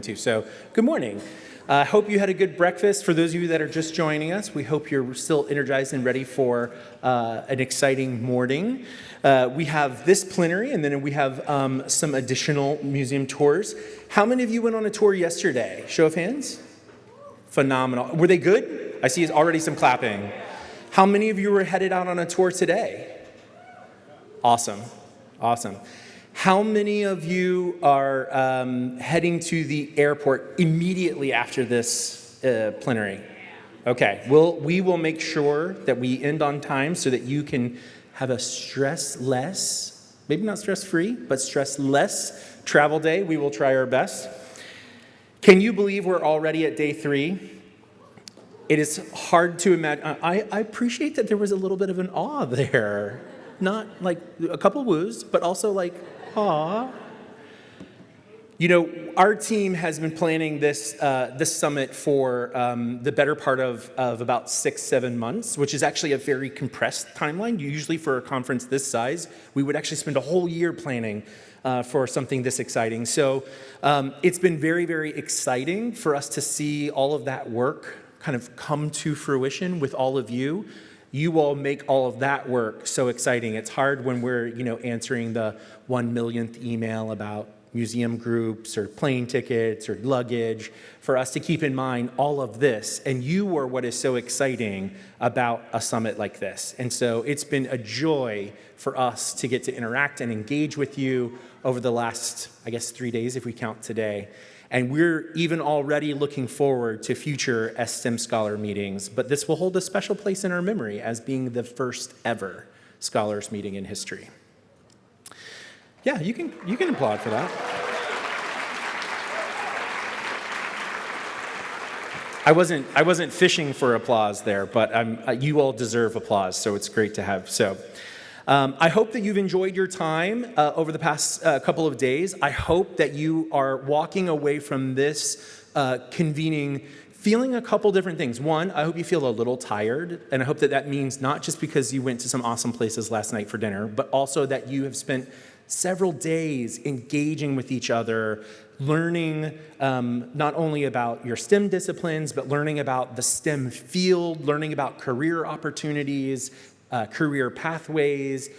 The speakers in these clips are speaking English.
So, good morning. I hope you had a good breakfast. For those of you that are just joining us, we hope you're still energized and ready for an exciting morning. We have this plenary, and then we have some additional museum tours. How many of you went on a tour yesterday? Show of hands. Phenomenal. Were they good? I see already some clapping. How many of you were headed out on a tour today? Awesome. Awesome. How many of you are heading to the airport immediately after this plenary? Okay, we will make sure that we end on time so that you can have a stress-less, maybe not stress-free, but stress-less travel day. We will try our best. Can you believe we're already at day 3? It is hard to imagine. I appreciate that there was a little bit of an awe there. Not like a couple woos, but also like, aw. You know, our team has been planning this summit for the better part of about 6-7 months, which is actually a very compressed timeline. Usually for a conference this size, we would actually spend a whole year planning for something this exciting. So it's been very, very exciting for us to see all of that work kind of come to fruition with all of you. You all make all of that work so exciting. It's hard when we're, answering the 1 millionth email about museum groups or plane tickets or luggage, for us to keep in mind all of this. And you are what is so exciting about a summit like this. And so it's been a joy for us to get to interact and engage with you over the last, 3 days if we count today. And we're even already looking forward to future STEM Scholar meetings, but this will hold a special place in our memory as being the first ever Scholars meeting in history. Yeah, you can applaud for that. I wasn't fishing for applause there, but you all deserve applause, so it's great to have. So. I hope that you've enjoyed your time over the past couple of days. I hope that you are walking away from this convening feeling a couple different things. One, I hope you feel a little tired, and I hope that means not just because you went to some awesome places last night for dinner, but also that you have spent several days engaging with each other, learning not only about your STEM disciplines, but learning about the STEM field, learning about career opportunities, career pathways,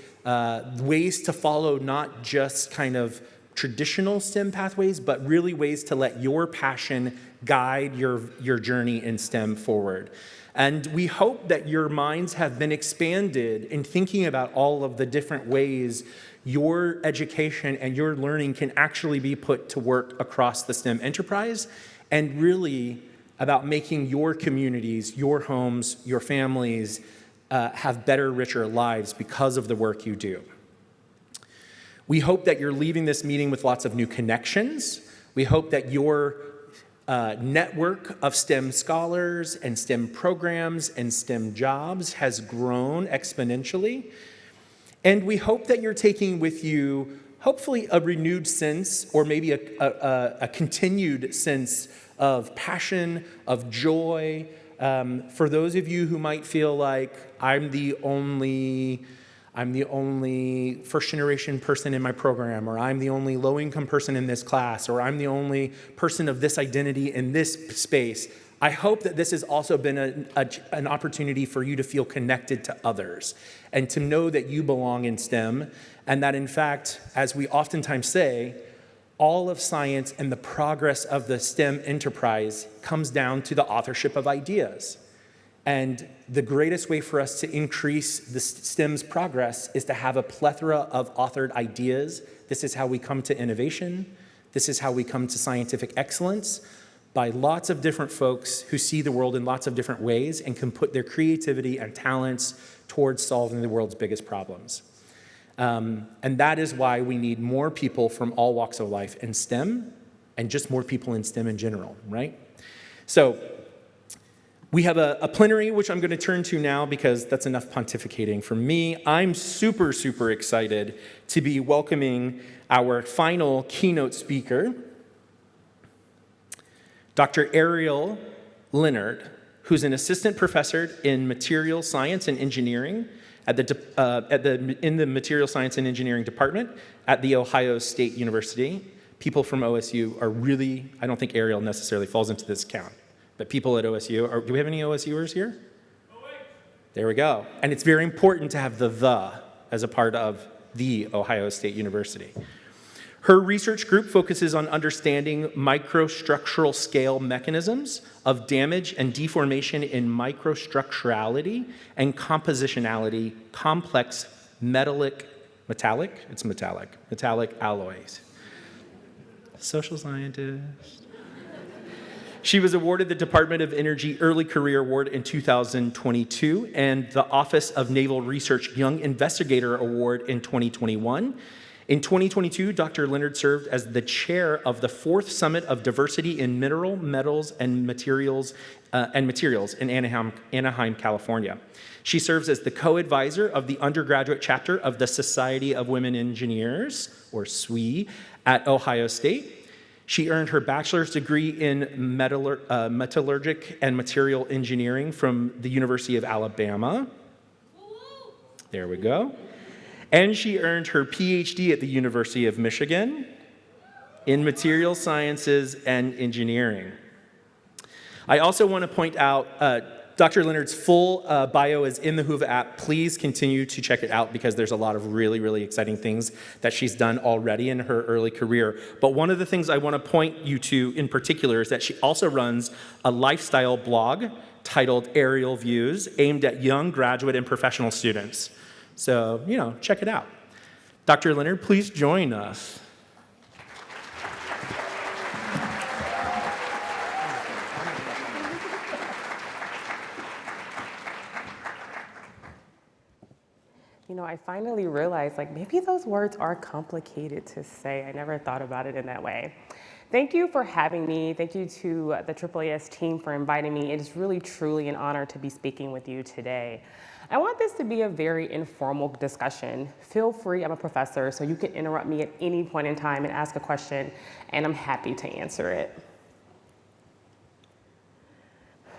ways to follow not just kind of traditional STEM pathways, but really ways to let your passion guide your journey in STEM forward. And we hope that your minds have been expanded in thinking about all of the different ways your education and your learning can actually be put to work across the STEM enterprise, and really about making your communities, your homes, your families, have better, richer lives because of the work you do. We hope that you're leaving this meeting with lots of new connections. We hope that your network of STEM scholars and STEM programs and STEM jobs has grown exponentially. And we hope that you're taking with you, hopefully, a renewed sense, or maybe a continued sense of passion, of joy. For those of you who might feel like I'm the only first generation person in my program, or I'm the only low income person in this class, or I'm the only person of this identity in this space, I hope that this has also been an opportunity for you to feel connected to others and to know that you belong in STEM, and that in fact, as we oftentimes say, all of science and the progress of the STEM enterprise comes down to the authorship of ideas. And the greatest way for us to increase the STEM's progress is to have a plethora of authored ideas. This is how we come to innovation. This is how we come to scientific excellence, by lots of different folks who see the world in lots of different ways and can put their creativity and talents towards solving the world's biggest problems. And that is why we need more people from all walks of life in STEM, and just more people in STEM in general, right? So we have a plenary, which I'm going to turn to now because that's enough pontificating for me. I'm super, super excited to be welcoming our final keynote speaker, Dr. Aeriel Leonard, who's an assistant professor in material science and engineering in the Material Science and Engineering Department at The Ohio State University. people from OSU are really, I don't think Aeriel necessarily falls into this count, but people at OSU, do we have any OSUers here? There we go. And it's very important to have the as a part of the Ohio State University. Her research group focuses on understanding microstructural scale mechanisms of damage and deformation in microstructurality and compositionality complex metallic alloys. Social scientist. She was awarded the Department of Energy Early Career Award in 2022 and the Office of Naval Research Young Investigator Award in 2021. In 2022, Dr. Leonard served as the chair of the 4th Summit of Diversity in Mineral, Metals, and Materials in Anaheim, California. She serves as the co-advisor of the undergraduate chapter of the Society of Women Engineers, or SWE, at Ohio State. She earned her bachelor's degree in metallurgic and material engineering from the University of Alabama. There we go. And she earned her PhD at the University of Michigan in material sciences and engineering. I also want to point out Dr. Leonard's full bio is in the Whova app. Please continue to check it out because there's a lot of really, really exciting things that she's done already in her early career. But one of the things I want to point you to in particular is that she also runs a lifestyle blog titled Aeriel Views, aimed at young graduate and professional students. So, check it out. Dr. Leonard, please join us. I finally realized, maybe those words are complicated to say. I never thought about it in that way. Thank you for having me. Thank you to the AAAS team for inviting me. It is really, truly an honor to be speaking with you today. I want this to be a very informal discussion. Feel free, I'm a professor, so you can interrupt me at any point in time and ask a question, and I'm happy to answer it.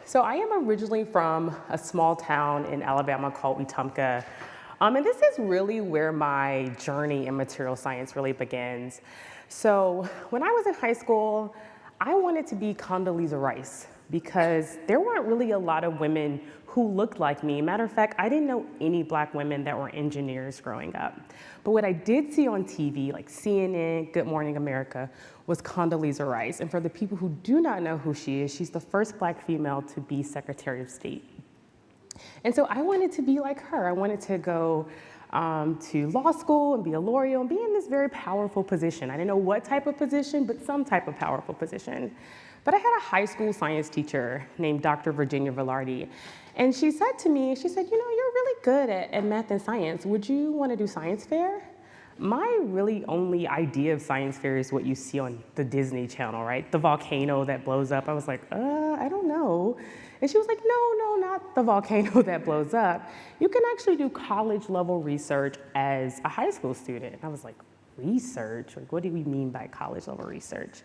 So I am originally from a small town in Alabama called Wetumpka. And this is really where my journey in material science really begins. So when I was in high school, I wanted to be Condoleezza Rice because there weren't really a lot of women who looked like me. Matter of fact, I didn't know any Black women that were engineers growing up. But what I did see on TV, like CNN, Good Morning America, was Condoleezza Rice. And for the people who do not know who she is, she's the first Black female to be Secretary of State. And so I wanted to be like her. I wanted to go to law school and be a lawyer and be in this very powerful position. I didn't know what type of position, but some type of powerful position. But I had a high school science teacher named Dr. Virginia Velarde. And she said to me, you're really good at math and science. Would you want to do science fair? My really only idea of science fair is what you see on the Disney Channel, right? The volcano that blows up. I was like, I don't know. And she was like, no, not the volcano that blows up. You can actually do college level research as a high school student. I was like, research? Like, what do we mean by college level research?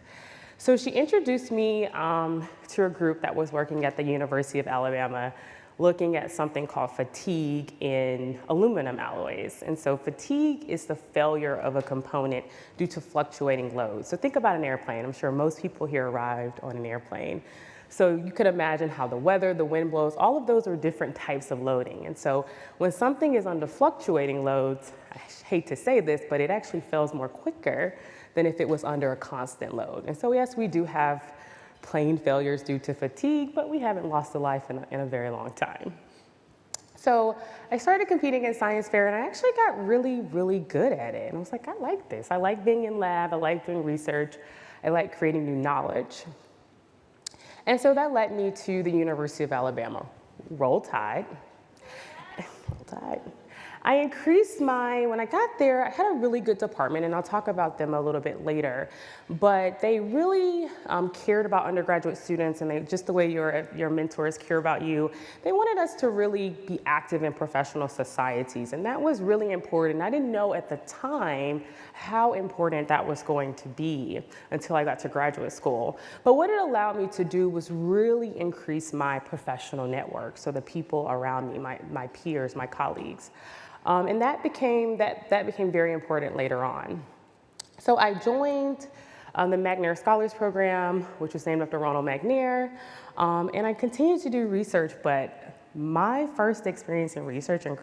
So she introduced me to a group that was working at the University of Alabama, looking at something called fatigue in aluminum alloys. And so fatigue is the failure of a component due to fluctuating loads. So think about an airplane. I'm sure most people here arrived on an airplane. So you could imagine how the weather, the wind blows, all of those are different types of loading. And so when something is under fluctuating loads, I hate to say this, but it actually fails more quicker than if it was under a constant load. And so yes, we do have plane failures due to fatigue, but we haven't lost a life in a very long time. So I started competing in science fair, and I actually got really, really good at it. And I was like, I like this. I like being in lab. I like doing research. I like creating new knowledge. And so that led me to the University of Alabama. Roll Tide. Roll Tide. I increased when I got there, I had a really good department, and I'll talk about them a little bit later, but they really cared about undergraduate students, and just the way your mentors care about you, they wanted us to really be active in professional societies, and that was really important. I didn't know at the time how important that was going to be until I got to graduate school. But what it allowed me to do was really increase my professional network, so the people around me, my peers, my colleagues. And that became very important later on. So I joined the McNair Scholars Program, which was named after Ronald McNair. And I continued to do research, but my first experience in research in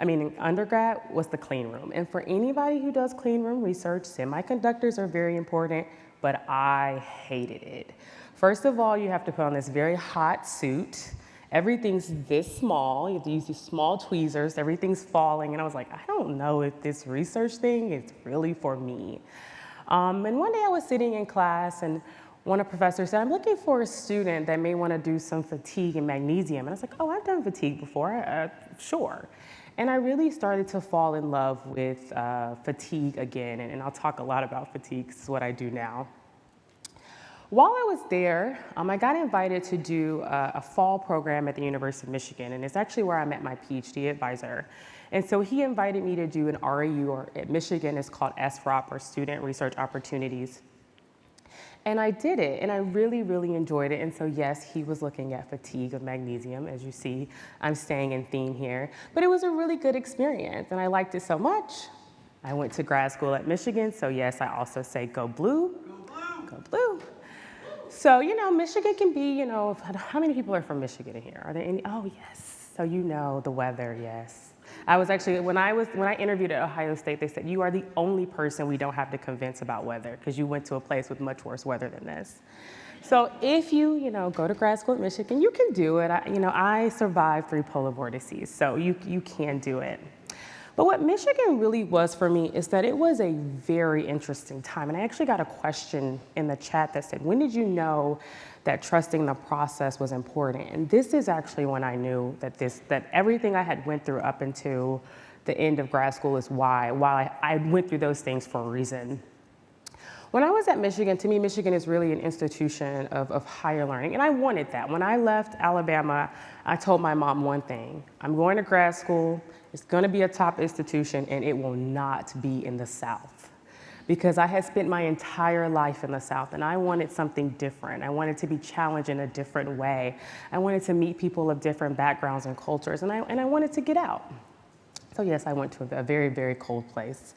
in undergrad, was the clean room. And for anybody who does clean room research, semiconductors are very important, but I hated it. First of all, you have to put on this very hot suit. Everything's this small. You have to use these small tweezers. Everything's falling. And I was like, I don't know if this research thing is really for me. And one day I was sitting in class and one of the professors said, I'm looking for a student that may want to do some fatigue and magnesium. And I was like, oh, I've done fatigue before, sure. And I really started to fall in love with fatigue again. And I'll talk a lot about fatigue, this is what I do now. While I was there, I got invited to do a fall program at the University of Michigan, and it's actually where I met my PhD advisor. And so he invited me to do an REU, or at Michigan it's called SROP, or Student Research Opportunities. And I did it, and I really, really enjoyed it. And so yes, he was looking at fatigue of magnesium. As you see, I'm staying in theme here. But it was a really good experience, and I liked it so much. I went to grad school at Michigan, so yes, I also say go blue. Go blue. Go blue. So, Michigan can be, how many people are from Michigan in here? Are there any? Oh, yes. So the weather, yes. I was actually, when I interviewed at Ohio State, they said, you are the only person we don't have to convince about weather because you went to a place with much worse weather than this. So if you, go to grad school at Michigan, you can do it. I survived 3 polar vortices, so you can do it. But what Michigan really was for me is that it was a very interesting time. And I actually got a question in the chat that said, when did you know that trusting the process was important? And this is actually when I knew that everything I had went through up until the end of grad school is why I went through those things for a reason. When I was at Michigan, to me, Michigan is really an institution of higher learning, and I wanted that. When I left Alabama, I told my mom one thing: I'm going to grad school, it's gonna be a top institution, and it will not be in the South. Because I had spent my entire life in the South, and I wanted something different. I wanted to be challenged in a different way. I wanted to meet people of different backgrounds and cultures, and I wanted to get out. So yes, I went to a very, very cold place.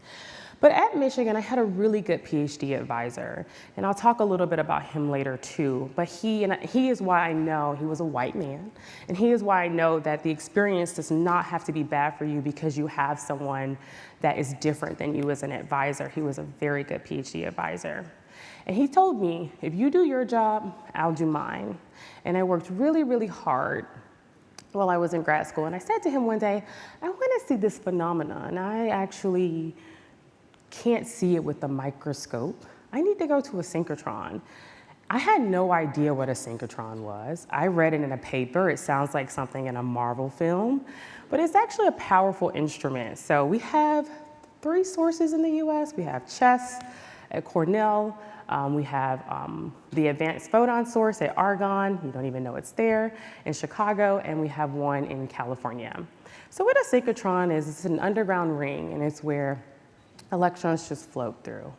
But at Michigan, I had a really good PhD advisor, and I'll talk a little bit about him later too. But he is why I know, he was a white man, and he is why I know that the experience does not have to be bad for you because you have someone that is different than you as an advisor. He was a very good PhD advisor. And he told me, if you do your job, I'll do mine. And I worked really, really hard while I was in grad school. And I said to him one day, I want to see this phenomenon. I actually can't see it with the microscope. I need to go to a synchrotron. I had no idea what a synchrotron was. I read it in a paper. It sounds like something in a Marvel film, but it's actually a powerful instrument. So we have 3 sources in the US. We have CHESS at Cornell. We have the Advanced Photon Source at Argonne. You don't even know it's there, in Chicago, and we have one in California. So what a synchrotron is, it's an underground ring, and it's where electrons just float through.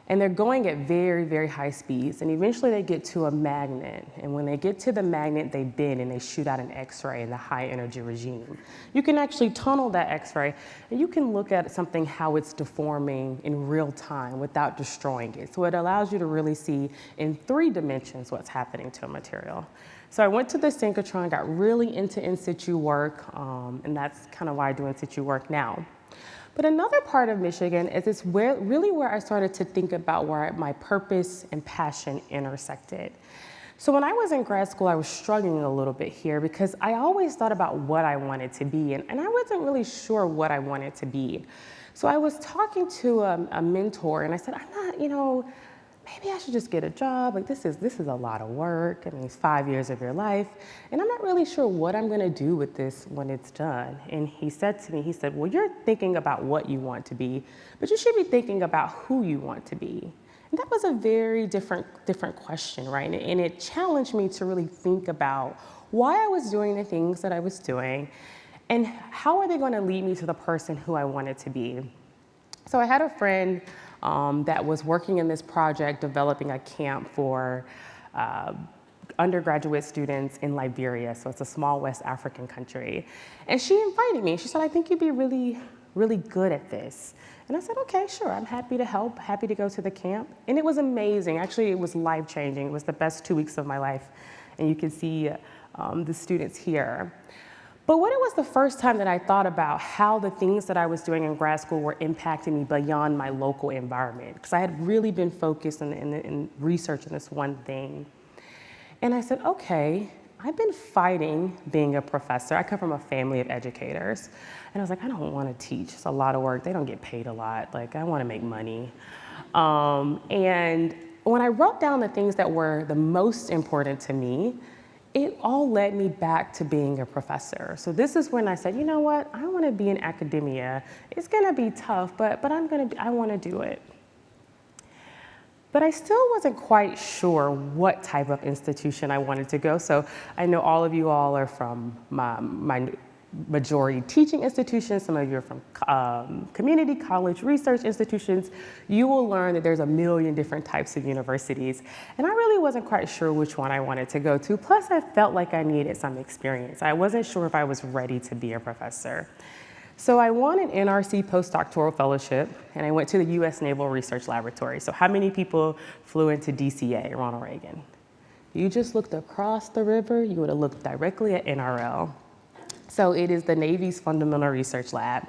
And they're going at very, very high speeds, and eventually they get to a magnet. And when they get to the magnet, they bend and they shoot out an X-ray in the high energy regime. You can actually tunnel that X-ray, and you can look at something, how it's deforming in real time without destroying it. So it allows you to really see in 3 dimensions what's happening to a material. So I went to the synchrotron, got really into in situ work, and that's kind of why I do in situ work now. But another part of Michigan is it's really where I started to think about where my purpose and passion intersected. So when I was in grad school, I was struggling a little bit here because I always thought about what I wanted to be, and I wasn't really sure what I wanted to be. So I was talking to a mentor, and I said, I'm not, maybe I should just get a job. Like this is a lot of work. I mean, it's 5 years of your life. And I'm not really sure what I'm gonna do with this when it's done. And he said to me, well, you're thinking about what you want to be, but you should be thinking about who you want to be. And that was a very different question, right? And it challenged me to really think about why I was doing the things that I was doing and how are they gonna lead me to the person who I wanted to be. So I had a friend that was working in this project, developing a camp for undergraduate students in Liberia. So it's a small West African country. And she invited me. She said, I think you'd be really, really good at this. And I said, okay, sure, I'm happy to help, happy to go to the camp. And it was amazing. Actually, it was life-changing. It was the best 2 weeks of my life. And you can see the students here. But when it was the first time that I thought about how the things that I was doing in grad school were impacting me beyond my local environment, because I had really been focused in researching this one thing. And I said, okay, I've been fighting being a professor. I come from a family of educators. And I was like, I don't want to teach. It's a lot of work. They don't get paid a lot. Like, I want to make money. And when I wrote down the things that were the most important to me, it all led me back to being a professor. So this is when I said, you know what? I want to be in academia. It's going to be tough, but I want to do it. But I still wasn't quite sure what type of institution I wanted to go. So I know all of you all are from my majority teaching institutions. Some of you are from community college research institutions. You will learn that there's a million different types of universities. And I really wasn't quite sure which one I wanted to go to. Plus, I felt like I needed some experience. I wasn't sure if I was ready to be a professor. So I won an NRC postdoctoral fellowship, and I went to the U.S. Naval Research Laboratory. So how many people flew into DCA, Ronald Reagan? You just looked across the river, you would have looked directly at NRL. So it is the Navy's Fundamental Research Lab.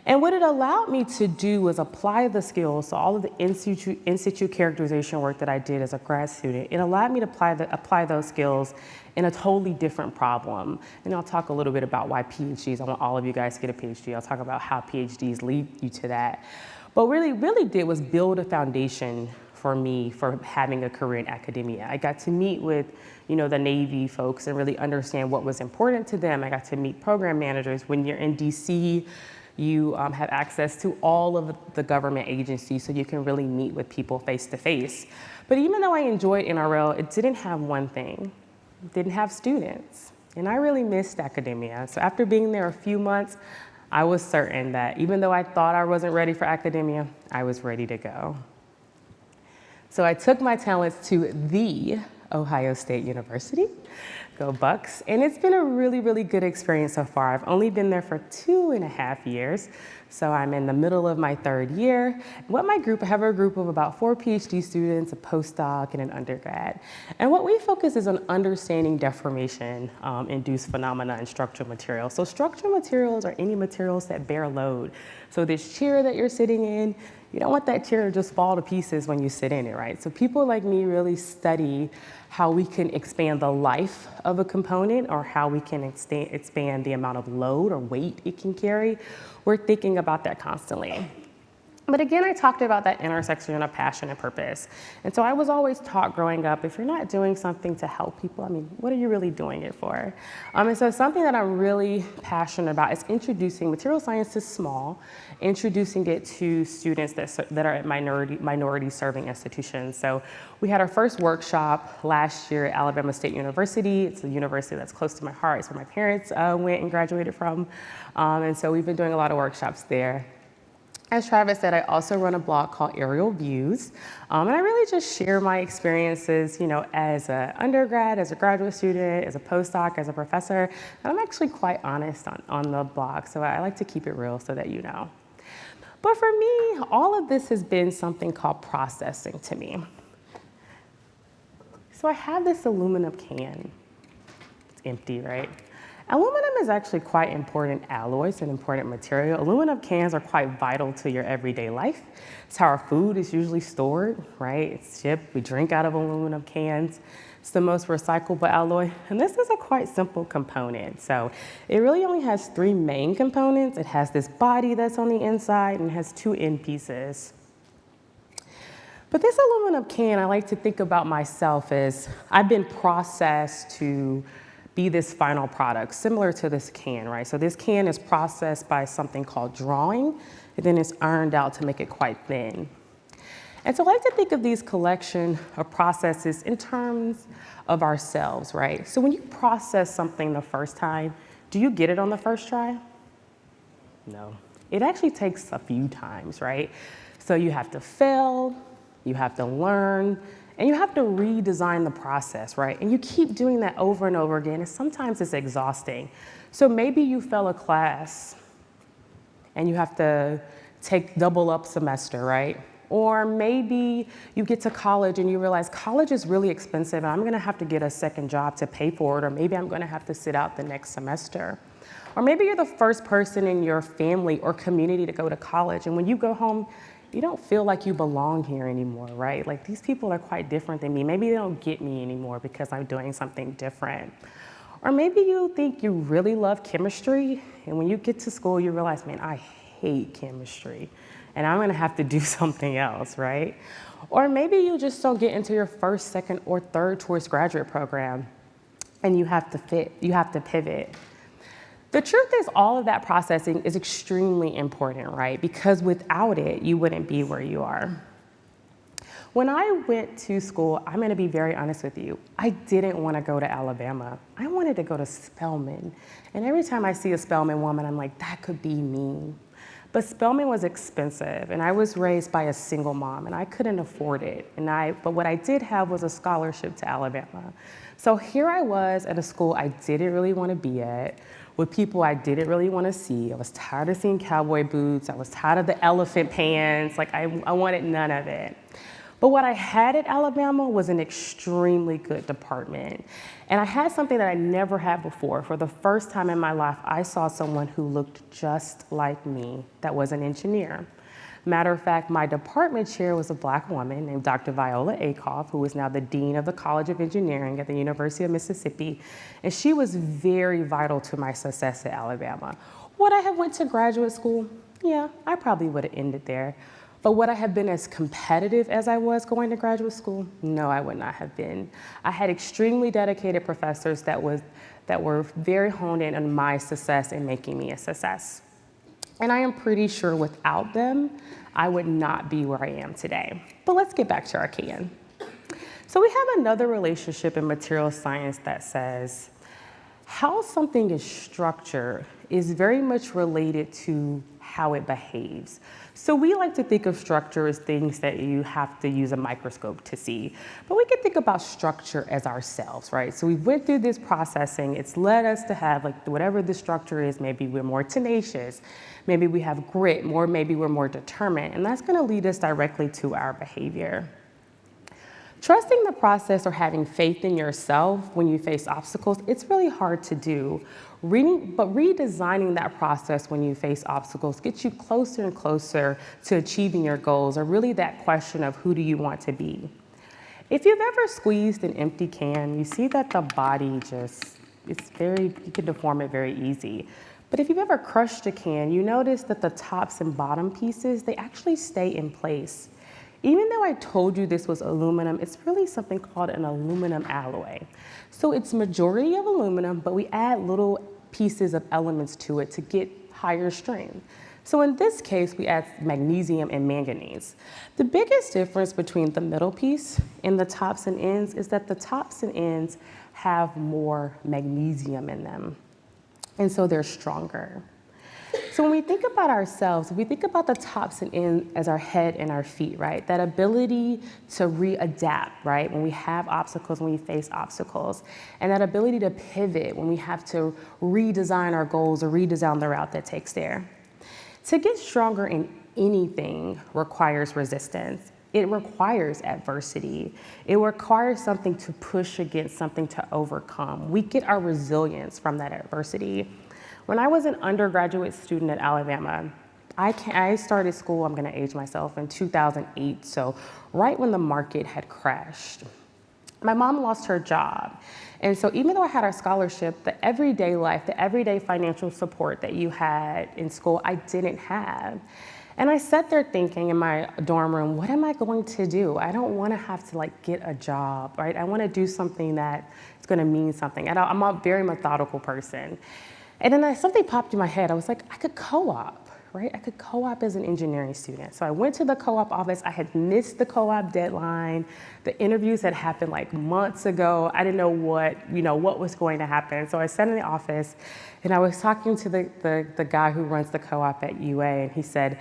And what it allowed me to do was apply the skills, so all of the in situ characterization work that I did as a grad student, it allowed me to apply those skills in a totally different problem. And I'll talk a little bit about why PhDs, I want all of you guys to get a PhD. I'll talk about how PhDs lead you to that. But what it really did was build a foundation for me for having a career in academia. I got to meet with, the Navy folks and really understand what was important to them. I got to meet program managers. When you're in DC, you have access to all of the government agencies, so you can really meet with people face to face. But even though I enjoyed NRL, it didn't have one thing. It didn't have students. And I really missed academia. So after being there a few months, I was certain that even though I thought I wasn't ready for academia, I was ready to go. So I took my talents to the Ohio State University. Go Bucks. And it's been a really, really good experience so far. I've only been there for 2.5 years. So I'm in the middle of my 3rd year. I have a group of about 4 PhD students, a postdoc, and an undergrad. And what we focus is on understanding deformation-induced phenomena in structural materials. So structural materials are any materials that bear load. So this chair that you're sitting in, you don't want that chair to just fall to pieces when you sit in it, right? So people like me really study how we can expand the life of a component or how we can expand the amount of load or weight it can carry. We're thinking about that constantly. But again, I talked about that intersection of passion and purpose. And so I was always taught growing up, if you're not doing something to help people, what are you really doing it for? And so something that I'm really passionate about is introducing material science to small, introducing it to students that are at minority serving institutions. So we had our first workshop last year at Alabama State University. It's a university that's close to my heart. It's where my parents went and graduated from. And so we've been doing a lot of workshops there. As Travis said, I also run a blog called Aeriel Views, and I really just share my experiences, as an undergrad, as a graduate student, as a postdoc, as a professor, and I'm actually quite honest on the blog, so I like to keep it real so that you know. But for me, all of this has been something called processing to me. So I have this aluminum can. It's empty, right? Aluminum is actually quite important alloy. It's an important material. Aluminum cans are quite vital to your everyday life. It's how our food is usually stored, right? It's shipped. We drink out of aluminum cans. It's the most recyclable alloy. And this is a quite simple component. So it really only has 3 main components. It has this body that's on the inside and it has 2 end pieces. But this aluminum can, I like to think about myself as I've been processed to be this final product, similar to this can, right? So this can is processed by something called drawing, and then it's ironed out to make it quite thin. And so I like to think of these collection of processes in terms of ourselves, right? So when you process something the first time, do you get it on the first try? No. It actually takes a few times, right? So you have to fail, you have to learn, and you have to redesign the process, right? And you keep doing that over and over again, and sometimes it's exhausting. So maybe you fail a class, and you have to take double up semester, right? Or maybe you get to college and you realize college is really expensive and I'm gonna have to get a second job to pay for it, or maybe I'm gonna have to sit out the next semester. Or maybe you're the first person in your family or community to go to college, and when you go home, you don't feel like you belong here anymore, right? Like, these people are quite different than me. Maybe they don't get me anymore because I'm doing something different. Or maybe you think you really love chemistry, and when you get to school, you realize, man, I hate chemistry, and I'm gonna have to do something else, right? Or maybe you just don't get into your first, second, or third choice graduate program, and you have to pivot. The truth is, all of that processing is extremely important, right? Because without it, you wouldn't be where you are. When I went to school, I'm gonna be very honest with you, I didn't wanna go to Alabama. I wanted to go to Spelman. And every time I see a Spelman woman, I'm like, that could be me. But Spelman was expensive, and I was raised by a single mom, and I couldn't afford it. But what I did have was a scholarship to Alabama. So here I was at a school I didn't really wanna be at, with people I didn't really wanna see. I was tired of seeing cowboy boots. I was tired of the elephant pants. Like, I wanted none of it. But what I had at Alabama was an extremely good department. And I had something that I never had before. For the first time in my life, I saw someone who looked just like me that was an engineer. Matter of fact, my department chair was a Black woman named Dr. Viola Akoff, who is now the Dean of the College of Engineering at the University of Mississippi. And she was very vital to my success at Alabama. Would I have went to graduate school? Yeah, I probably would have ended there. But would I have been as competitive as I was going to graduate school? No, I would not have been. I had extremely dedicated professors that were very honed in on my success and making me a success. And I am pretty sure without them, I would not be where I am today. But let's get back to our can. So we have another relationship in material science that says, how something is structured is very much related to how it behaves. So we like to think of structure as things that you have to use a microscope to see, but we can think about structure as ourselves, right? So we went through this processing, it's led us to have, like, whatever the structure is, maybe we're more tenacious, maybe we have grit, maybe we're more determined, and that's gonna lead us directly to our behavior. Trusting the process or having faith in yourself when you face obstacles, it's really hard to do. But redesigning that process when you face obstacles gets you closer and closer to achieving your goals, or really that question of who do you want to be. If you've ever squeezed an empty can, you see that the body you can deform it very easy. But if you've ever crushed a can, you notice that the tops and bottom pieces, they actually stay in place. Even though I told you this was aluminum, it's really something called an aluminum alloy. So it's majority of aluminum, but we add little pieces of elements to it to get higher strength. So in this case, we add magnesium and manganese. The biggest difference between the middle piece and the tops and ends is that the tops and ends have more magnesium in them. And so they're stronger. So when we think about ourselves, if we think about the tops and ends as our head and our feet, right? That ability to readapt, right? When we have obstacles, when we face obstacles, and that ability to pivot when we have to redesign our goals or redesign the route that takes there. To get stronger in anything requires resistance. It requires adversity. It requires something to push against, something to overcome. We get our resilience from that adversity. When I was an undergraduate student at Alabama, I started school, I'm gonna age myself, in 2008, so right when the market had crashed. My mom lost her job. And so even though I had our scholarship, the everyday life, the everyday financial support that you had in school, I didn't have. And I sat there thinking in my dorm room, what am I going to do? I don't wanna have to get a job, right? I wanna do something that is gonna mean something. And I'm a very methodical person. And then something popped in my head. I was like, I could co-op, right? I could co-op as an engineering student. So I went to the co-op office. I had missed the co-op deadline. The interviews had happened months ago. I didn't know what was going to happen. So I sat in the office and I was talking to the guy who runs the co-op at UA, and he said,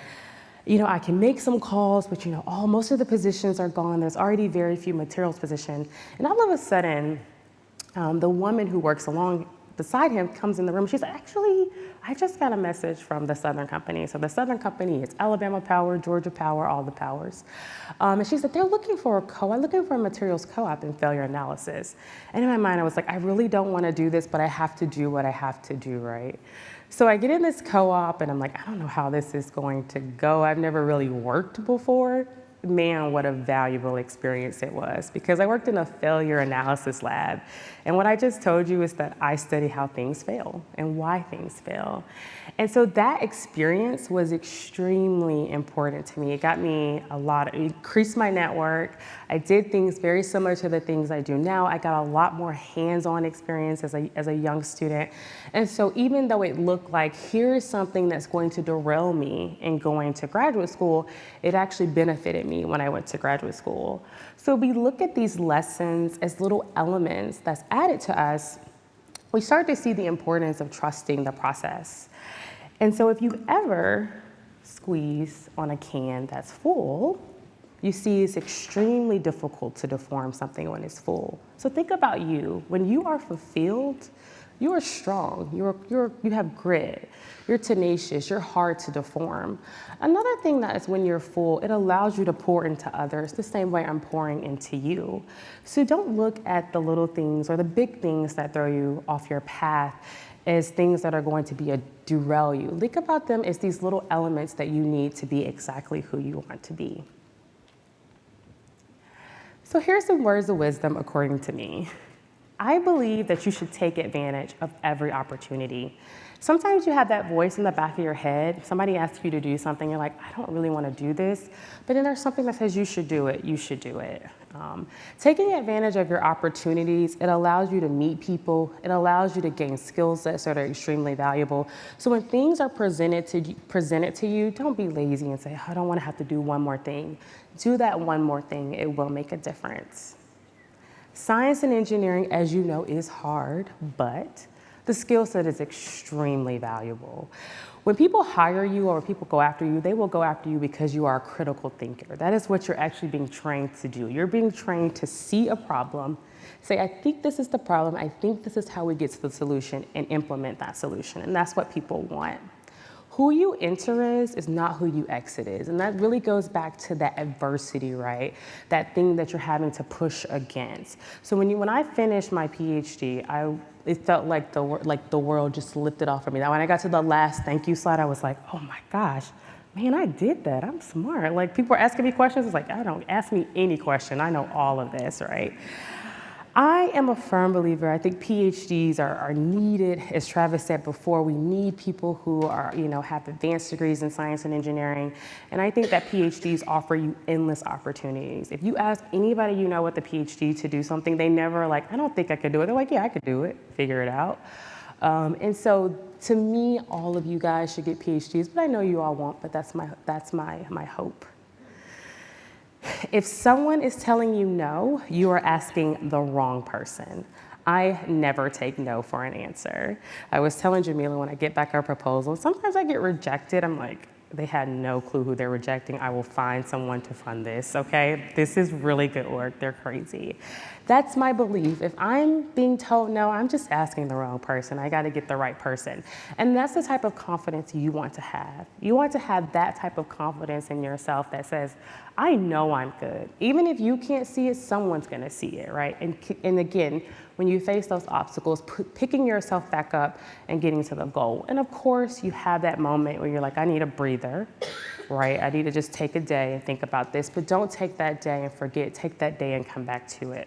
I can make some calls, but most of the positions are gone. There's already very few materials positions. And all of a sudden, the woman who works beside him comes in the room. She's like, actually, I just got a message from the Southern Company. So the Southern Company is Alabama Power, Georgia Power, all the powers. And she said, they're looking for a materials co-op in failure analysis. And in my mind, I was like, I really don't want to do this, but I have to do what I have to do, right? So I get in this co-op and I'm like, I don't know how this is going to go. I've never really worked before. Man, what a valuable experience it was, because I worked in a failure analysis lab. And what I just told you is that I study how things fail and why things fail. And so that experience was extremely important to me. It got me it increased my network. I did things very similar to the things I do now. I got a lot more hands-on experience as a young student. And so even though it looked like here is something that's going to derail me in going to graduate school, it actually benefited me when I went to graduate school. So we look at these lessons as little elements that's added to us. We start to see the importance of trusting the process. And so if you ever squeeze on a can that's full, you see it's extremely difficult to deform something when it's full. So think about you. When you are fulfilled, you are strong, you have grit, you're tenacious, you're hard to deform. Another thing that is when you're full, it allows you to pour into others the same way I'm pouring into you. So don't look at the little things or the big things that throw you off your path as things that are going to derail you. Think about them as these little elements that you need to be exactly who you want to be. So here's some words of wisdom according to me. I believe that you should take advantage of every opportunity. Sometimes you have that voice in the back of your head. Somebody asks you to do something, you're like, I don't really want to do this. But then there's something that says you should do it, you should do it. Taking advantage of your opportunities, it allows you to meet people. It allows you to gain skill sets that are extremely valuable. So when things are presented to you, don't be lazy and say, I don't want to have to do one more thing. Do that one more thing. It will make a difference. Science and engineering, as you know, is hard, but the skill set is extremely valuable. When people hire you or people go after you, they will go after you because you are a critical thinker. That is what you're actually being trained to do. You're being trained to see a problem, say, I think this is the problem, I think this is how we get to the solution, and implement that solution. And that's what people want. Who you enter is not who you exit is. And that really goes back to that adversity, right? That thing that you're having to push against. So when I finished my PhD, it felt like the world just lifted off of me. Now, when I got to the last thank you slide, I was like, oh my gosh, man, I did that. I'm smart. Like, people were asking me questions. It's like, I don't ask me any question. I know all of this, right? I am a firm believer. I think PhDs are needed. As Travis said before, we need people who have advanced degrees in science and engineering. And I think that PhDs offer you endless opportunities. If you ask anybody you know with a PhD to do something, they never like, I don't think I could do it. They're like, yeah, I could do it, figure it out. And so to me, all of you guys should get PhDs, but I know you all won't, but that's my hope. If someone is telling you no, you are asking the wrong person. I never take no for an answer. I was telling Jamila when I get back our proposal, sometimes I get rejected. I'm like, they had no clue who they're rejecting. I will find someone to fund this, okay? This is really good work. They're crazy. That's my belief. If I'm being told no, I'm just asking the wrong person. I got to get the right person. And that's the type of confidence you want to have. You want to have that type of confidence in yourself that says, I know I'm good. Even if you can't see it, someone's going to see it, right? And again, when you face those obstacles, picking yourself back up and getting to the goal. And of course, you have that moment where you're like, I need a breather, right? I need to just take a day and think about this. But don't take that day and forget. Take that day and come back to it.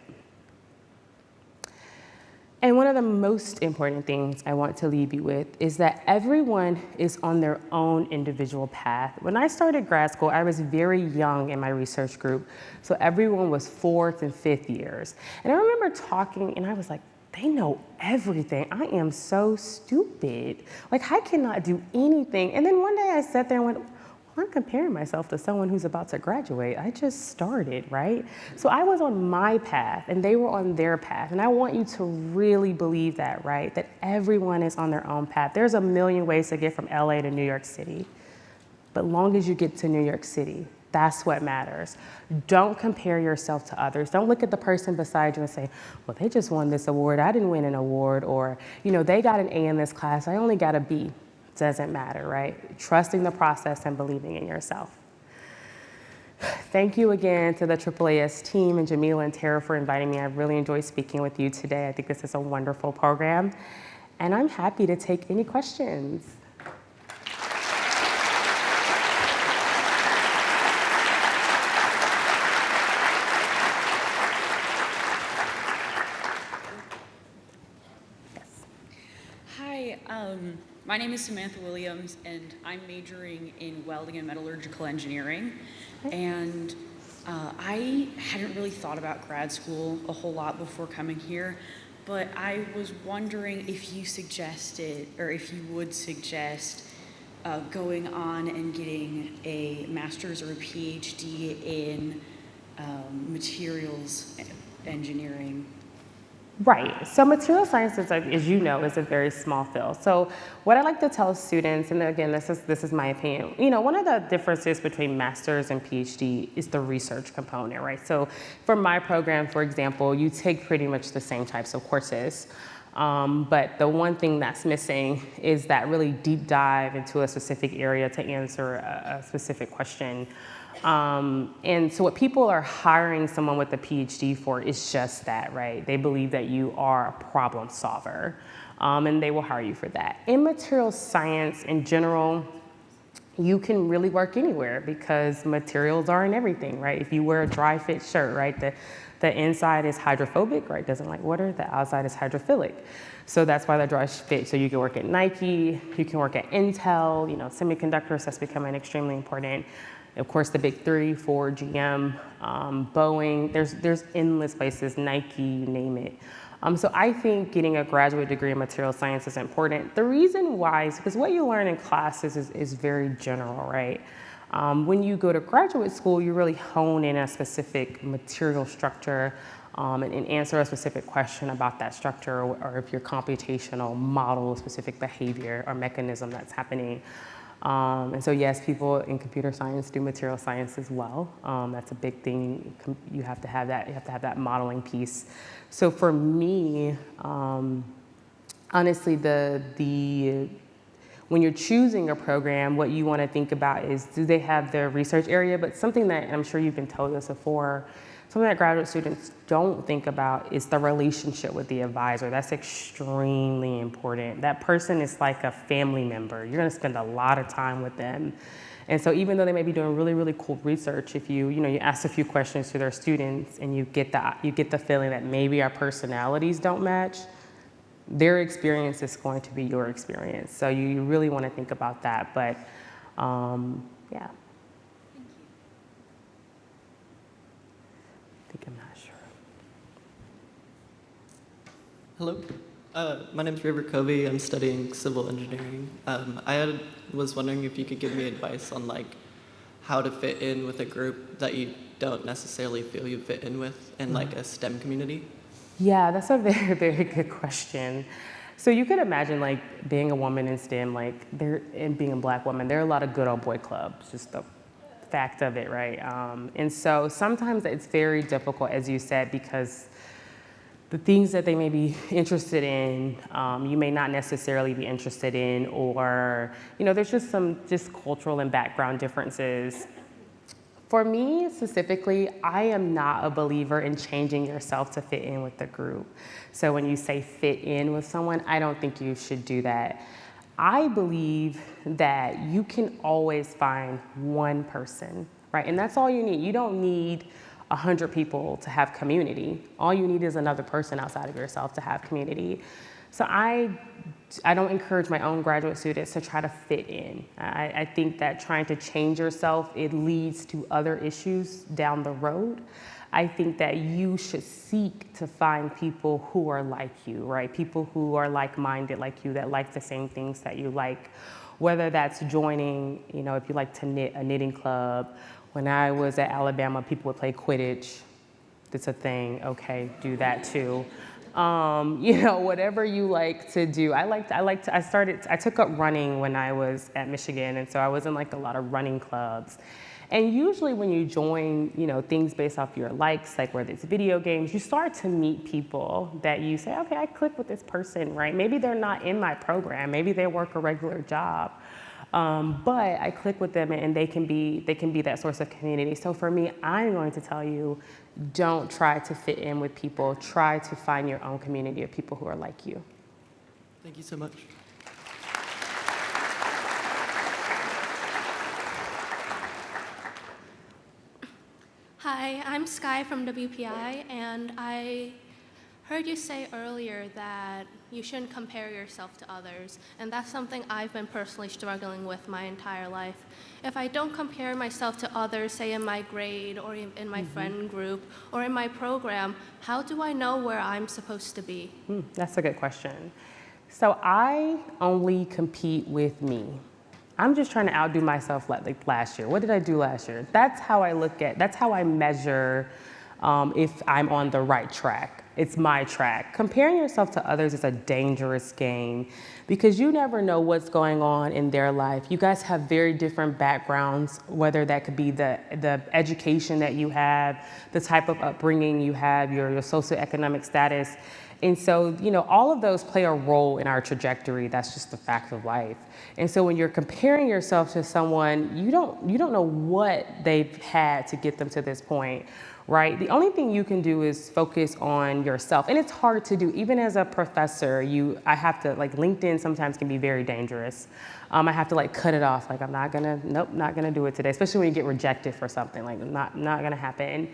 And one of the most important things I want to leave you with is that everyone is on their own individual path. When I started grad school, I was very young in my research group, so everyone was 4th and 5th years. And I remember talking, and I was like, they know everything. I am so stupid. Like, I cannot do anything. And then one day I sat there and went, I'm comparing myself to someone who's about to graduate. I just started, right? So I was on my path and they were on their path. And I want you to really believe that, right? That everyone is on their own path. There's a million ways to get from LA to New York City. But long as you get to New York City, That's what matters. Don't compare yourself to others. Don't look at the person beside you and say, well, they just won this award. I didn't win an award. Or, they got an A in this class. I only got a B. Doesn't matter, right? Trusting the process and believing in yourself. Thank you again to the AAAS team and Jamila and Tara for inviting me. I really enjoyed speaking with you today. I think this is a wonderful program. And I'm happy to take any questions. Hi, my name is Samantha Williams, and I'm majoring in welding and metallurgical engineering. And I hadn't really thought about grad school a whole lot before coming here, but I was wondering if you suggested, or if you would suggest going on and getting a master's or a PhD in materials engineering. Right. So material sciences, as you know, is a very small field. So what I like to tell students, and again, this is my opinion, one of the differences between master's and PhD is the research component, right? So for my program, for example, you take pretty much the same types of courses. But the one thing that's missing is that really deep dive into a specific area to answer a specific question. And so what people are hiring someone with a PhD for is just that, right? They believe that you are a problem solver, and they will hire you for that. In material science in general, you can really work anywhere because materials are in everything, right? If you wear a dry fit shirt, right, the inside is hydrophobic, right, doesn't like water, the outside is hydrophilic. So that's why the dry fit. So you can work at Nike, you can work at Intel, semiconductors, that's becoming extremely important. Of course, the big three, Ford, GM, Boeing, there's endless places, Nike, you name it. So I think getting a graduate degree in material science is important. The reason why is because what you learn in classes is very general, right? When you go to graduate school, you really hone in a specific material structure and answer a specific question about that structure, or if you're computational, model a specific behavior or mechanism that's happening. And so yes, people in computer science do material science as well. That's a big thing. You have to have that. You have to have that modeling piece. So for me, honestly, when you're choosing a program, what you want to think about is, do they have their research area? But something that, and I'm sure you've been told this before, something that graduate students don't think about is the relationship with the advisor. That's extremely important. That person is like a family member. You're going to spend a lot of time with them. And so even though they may be doing really, really cool research, if you ask a few questions to their students and you get the feeling that maybe our personalities don't match, their experience is going to be your experience. So you really want to think about that. But yeah. I think I'm not sure. Hello, my name is River Covey. I'm studying civil engineering. Was wondering if you could give me advice on how to fit in with a group that you don't necessarily feel you fit in with in a STEM community. Yeah, that's a very, very good question. So you could imagine being a woman in STEM, and being a Black woman, there are a lot of good old boy clubs, just the fact of it, right? And so sometimes it's very difficult, as you said, because the things that they may be interested in, you may not necessarily be interested in, or, there's just some cultural and background differences. For me specifically, I am not a believer in changing yourself to fit in with the group. So when you say fit in with someone, I don't think you should do that. I believe that you can always find one person, right? And that's all you need. You don't need 100 people to have community. All you need is another person outside of yourself to have community. So I don't encourage my own graduate students to try to fit in. I think that trying to change yourself, it leads to other issues down the road. I think that you should seek to find people who are like you, right? People who are like-minded like you, that like the same things that you like. Whether that's joining, if you like to knit, a knitting club. When I was at Alabama, people would play Quidditch. It's a thing, okay, do that too. Whatever you like to do. I took up running when I was at Michigan, and so I was in a lot of running clubs. And usually when you join, things based off your likes, like whether it's video games, you start to meet people that you say, okay, I click with this person, right? Maybe they're not in my program, maybe they work a regular job. But I click with them and they can be that source of community. So for me, I'm going to tell you, don't try to fit in with people. Try to find your own community of people who are like you. Thank you so much. Hi, I'm Sky from WPI, and I heard you say earlier that you shouldn't compare yourself to others, and that's something I've been personally struggling with my entire life. If I don't compare myself to others, say in my grade or in my friend group or in my program, how do I know where I'm supposed to be? That's a good question. So I only compete with me. I'm just trying to outdo myself like last year. What did I do last year? That's how I measure if I'm on the right track. It's my track. Comparing yourself to others is a dangerous game because you never know what's going on in their life. You guys have very different backgrounds, whether that could be the education that you have, the type of upbringing you have, your socioeconomic status. And so, all of those play a role in our trajectory. That's just the fact of life. And so when you're comparing yourself to someone, you don't know what they've had to get them to this point, right? The only thing you can do is focus on yourself. And it's hard to do. Even as a professor, I have to, LinkedIn sometimes can be very dangerous. I have to cut it off. I'm not gonna do it today, especially when you get rejected for something, not gonna happen.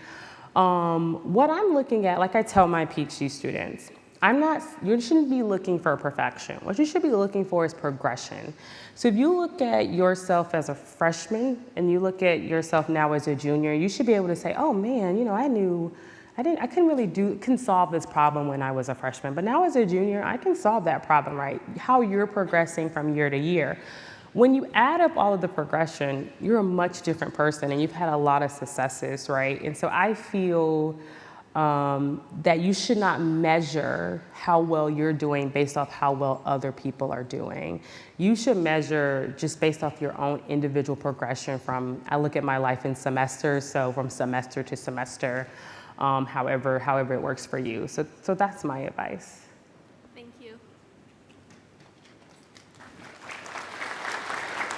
What I'm looking at, like I tell my PhD students, you shouldn't be looking for perfection. What you should be looking for is progression. So if you look at yourself as a freshman and you look at yourself now as a junior, you should be able to say, oh man, I couldn't solve this problem when I was a freshman, but now as a junior, I can solve that problem, right? How you're progressing from year to year. When you add up all of the progression, you're a much different person and you've had a lot of successes, right? And so I feel that you should not measure how well you're doing based off how well other people are doing. You should measure just based off your own individual progression I look at my life in semesters, so from semester to semester, however it works for you. So that's my advice. Thank you.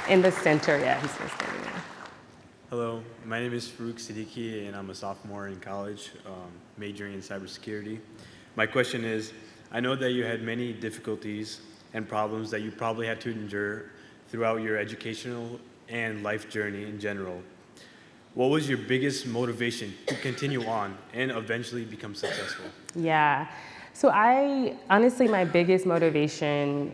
In the center, yeah, he's standing there. Hello, my name is Farouk Siddiqui, and I'm a sophomore in college, majoring in cybersecurity. My question is, I know that you had many difficulties and problems that you probably had to endure throughout your educational and life journey in general. What was your biggest motivation to continue on and eventually become successful? Yeah, so honestly, my biggest motivation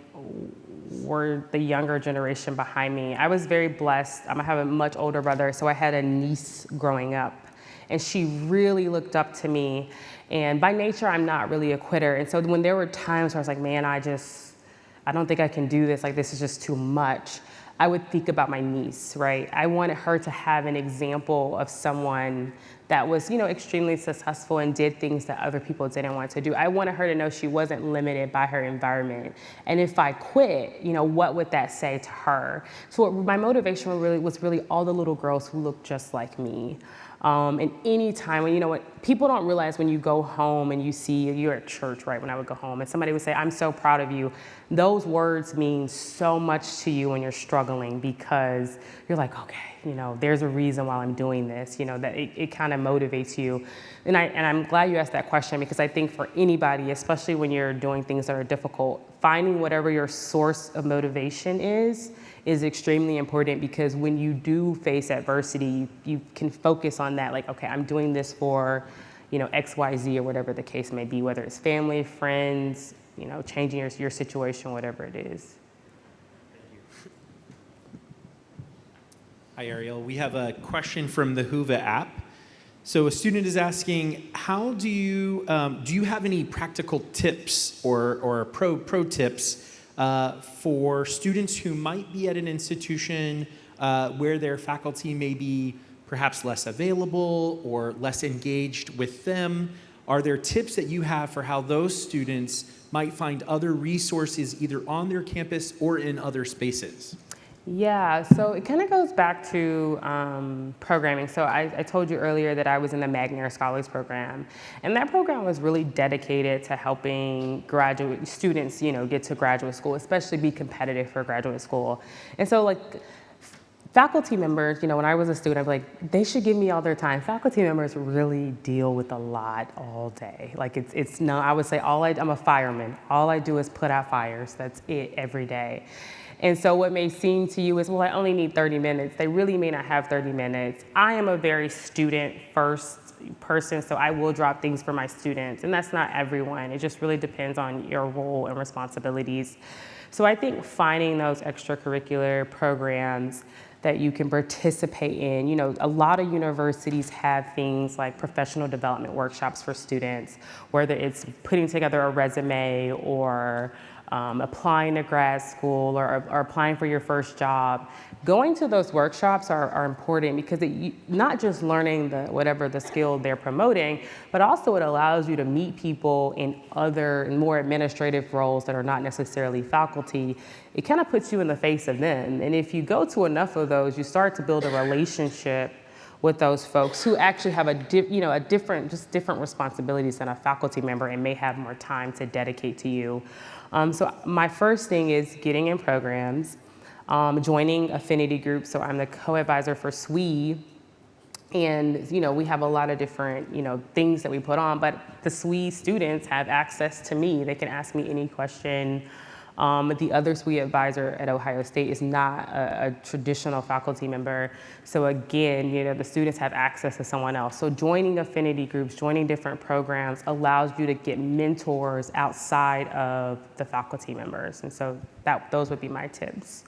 were the younger generation behind me. I was very blessed. I have a much older brother, so I had a niece growing up, and she really looked up to me. And by nature, I'm not really a quitter. And so when there were times where I was like, man, I don't think I can do this. This is just too much. I would think about my niece, right? I wanted her to have an example of someone that was, extremely successful and did things that other people didn't want to do. I wanted her to know she wasn't limited by her environment. And if I quit, what would that say to her? So my motivation was really all the little girls who looked just like me. And any time when, people don't realize when you go home and you're at church, right? When I would go home and somebody would say, I'm so proud of you. Those words mean so much to you when you're struggling because you're like, okay, there's a reason why I'm doing this, that it kind of motivates you. And I'm glad you asked that question because I think for anybody, especially when you're doing things that are difficult, finding whatever your source of motivation is extremely important because when you do face adversity, you can focus on that, okay, I'm doing this for, X, Y, Z or whatever the case may be, whether it's family, friends, changing your situation, whatever it is. Hi, Ariel. We have a question from the Whova app. So a student is asking, how do you have any practical tips or pro tips for students who might be at an institution where their faculty may be perhaps less available or less engaged with them? Are there tips that you have for how those students might find other resources either on their campus or in other spaces? Yeah, so it kind of goes back to programming. So I told you earlier that I was in the McNair Scholars Program, and that program was really dedicated to helping graduate students, get to graduate school, especially be competitive for graduate school. And so, like, faculty members, when I was a student, I'd be like, they should give me all their time. Faculty members really deal with a lot all day. Like, it's no, I would say I'm a fireman. All I do is put out fires. That's it every day. And so what may seem to you is, well, I only need 30 minutes. They really may not have 30 minutes. I am a very student first person, so I will drop things for my students, and that's not everyone. It just really depends on your role and responsibilities. So I think finding those extracurricular programs that you can participate in. A lot of universities have things like professional development workshops for students, whether it's putting together a resume or applying to grad school or applying for your first job. Going to those workshops are important because not just learning whatever the skill they're promoting, but also it allows you to meet people in other and more administrative roles that are not necessarily faculty. It kind of puts you in the face of them. And if you go to enough of those, you start to build a relationship with those folks who actually have different responsibilities than a faculty member and may have more time to dedicate to you. So my first thing is getting in programs, joining affinity groups. So I'm the co-advisor for SWE, and we have a lot of different things that we put on, but the SWE students have access to me. They can ask me any question. The other SWE advisor at Ohio State is not a traditional faculty member. So again, the students have access to someone else. So joining affinity groups, joining different programs allows you to get mentors outside of the faculty members. And so those would be my tips.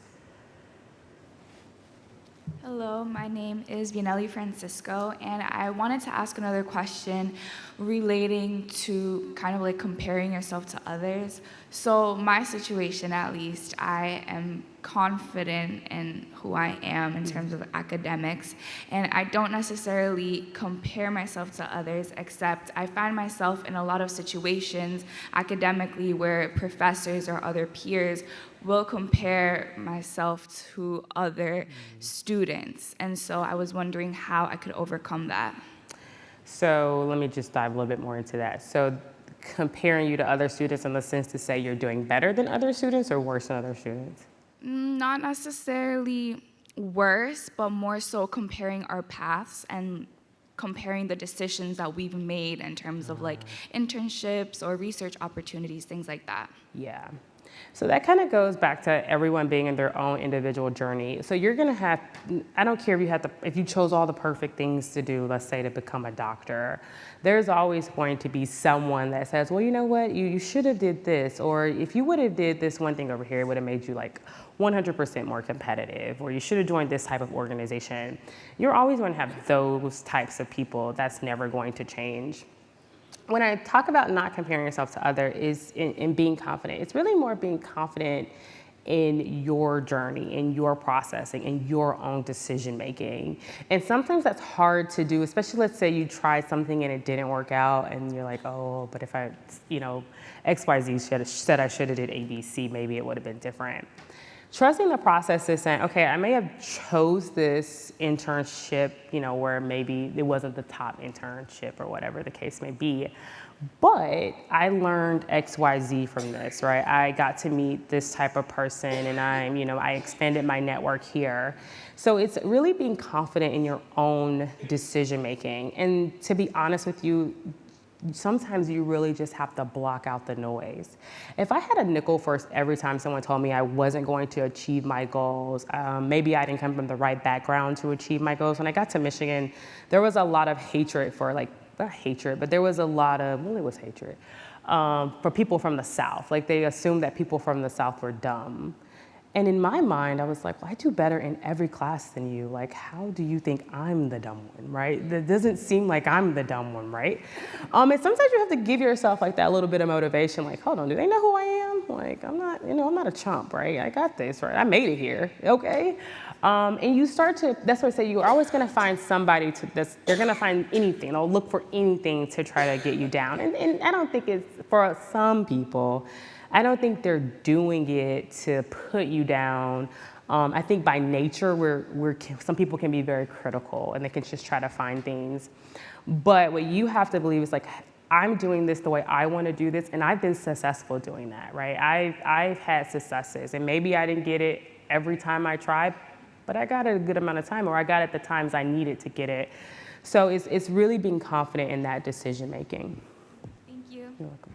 Hello, my name is Vianelli Francisco, and I wanted to ask another question relating to kind of like comparing yourself to others. So my situation, at least, I am confident in who I am in terms of academics, and I don't necessarily compare myself to others, except I find myself in a lot of situations academically where professors or other peers will compare myself to other students. And so I was wondering how I could overcome that. So let me just dive a little bit more into that. So comparing you to other students in the sense to say you're doing better than other students or worse than other students? Not necessarily worse, but more so comparing our paths and comparing the decisions that we've made in terms of like internships or research opportunities, things like that. Yeah. So that kind of goes back to everyone being in their own individual journey. So you're going to have, I don't care if you chose all the perfect things to do, let's say to become a doctor, there's always going to be someone that says, well, you know what, you should have did this, or if you would have did this one thing over here, it would have made you like 100% more competitive, or you should have joined this type of organization. You're always going to have those types of people. That's never going to change. When I talk about not comparing yourself to others is in being confident. It's really more being confident in your journey, in your processing, in your own decision making. And sometimes that's hard to do, especially let's say you tried something and it didn't work out and you're like, oh, but if I, XYZ said I should have did ABC, maybe it would have been different. Trusting the process is saying, okay, I may have chose this internship, where maybe it wasn't the top internship or whatever the case may be, but I learned XYZ from this, right? I got to meet this type of person and I expanded my network here. So it's really being confident in your own decision making. And to be honest with you, sometimes you really just have to block out the noise. If I had a nickel for every time someone told me I wasn't going to achieve my goals, maybe I didn't come from the right background to achieve my goals. When I got to Michigan, there was a lot of hatred for not hatred, but there was a lot of, well, it was hatred for people from the South. Like they assumed that people from the South were dumb. And in my mind, I was like, well, I do better in every class than you. Like, how do you think I'm the dumb one, right? That doesn't seem like I'm the dumb one, right? And sometimes you have to give yourself like that little bit of motivation, like, hold on, do they know who I am? Like, I'm not a chump, right? I got this, right? I made it here, okay? And you start to, that's why I say you're always gonna find somebody they're gonna find anything, they'll look for anything to try to get you down. And I don't think it's, for some people, I don't think they're doing it to put you down. I think by nature, some people can be very critical and they can just try to find things. But what you have to believe is like, I'm doing this the way I want to do this, and I've been successful doing that, right? I've had successes, and maybe I didn't get it every time I tried, but I got it a good amount of time, or I got it the times I needed to get it. So it's really being confident in that decision making. Thank you. You're welcome.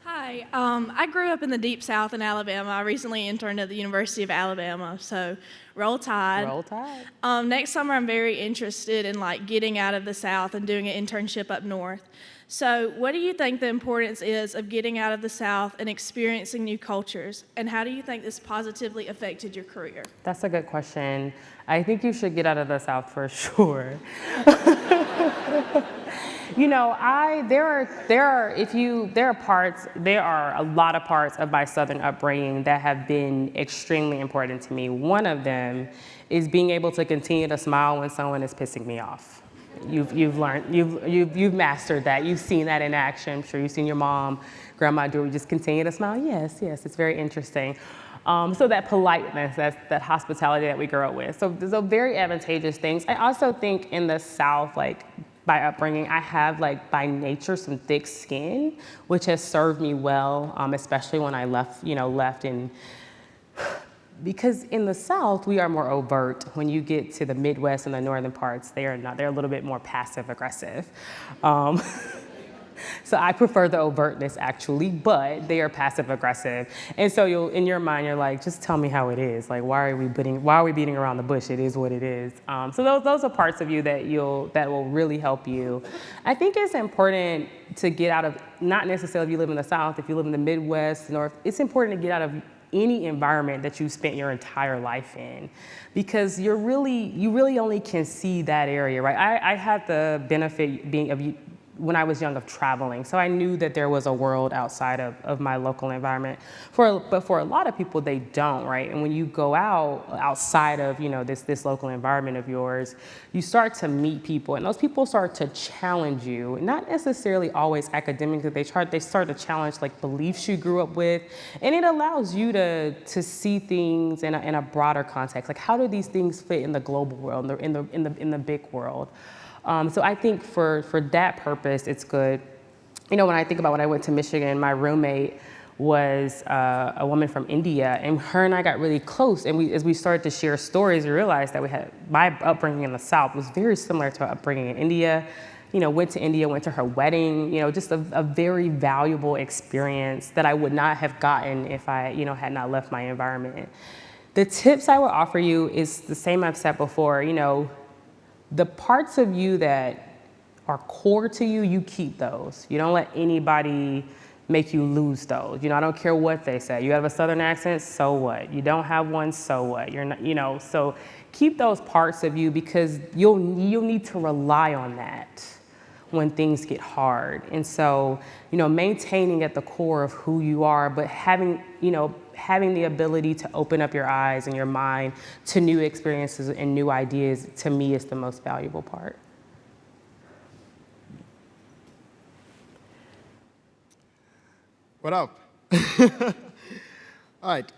Hi, I grew up in the Deep South in Alabama. I recently interned at the University of Alabama, so roll tide. Roll Tide. Next summer, I'm very interested in like getting out of the South and doing an internship up north. So what do you think the importance is of getting out of the South and experiencing new cultures? And how do you think this positively affected your career? That's a good question. I think you should get out of the South for sure. You know, there are a lot of parts of my Southern upbringing that have been extremely important to me. One of them is being able to continue to smile when someone is pissing me off. You've mastered that. You've seen that in action. I'm sure you've seen your mom, grandma do it. Just continue to smile. Yes, it's very interesting. So that politeness, that hospitality that we grew up with. So very advantageous things. I also think in the South, like by upbringing, I have like by nature some thick skin, which has served me well, especially when I left in, because in the South, we are more overt. When you get to the Midwest and the northern parts, they're a little bit more passive aggressive. So I prefer the overtness actually, but they are passive aggressive. And so in your mind, you're like, just tell me how it is. Like, why are we beating around the bush? It is what it is. So those are parts of you that will really help you. I think it's important to get out of, not necessarily if you live in the South, if you live in the Midwest, North, it's important to get out of any environment that you've spent your entire life in, because you really only can see that area, right? I had the benefit when I was young of traveling. So I knew that there was a world outside of my local environment. But for a lot of people, they don't, right? And when you go outside of, this local environment of yours, you start to meet people, and those people start to challenge you, not necessarily always academically. They start to challenge like beliefs you grew up with, and it allows you to see things in a broader context. Like, how do these things fit in the global world, in the big world? So I think for that purpose, it's good. When I think about when I went to Michigan, my roommate was a woman from India, and her and I got really close. And as we started to share stories, we realized that my upbringing in the South was very similar to her upbringing in India. Went to India, went to her wedding, just a very valuable experience that I would not have gotten if I, had not left my environment. The tips I would offer you is the same I've said before. The parts of you that are core to you, you keep those. You don't let anybody make you lose those. I don't care what they say. You have a Southern accent, so what? You don't have one, so what? You're not, so keep those parts of you, because you'll need to rely on that when things get hard. And so, maintaining at the core of who you are, but having the ability to open up your eyes and your mind to new experiences and new ideas, to me, is the most valuable part. What up? All right.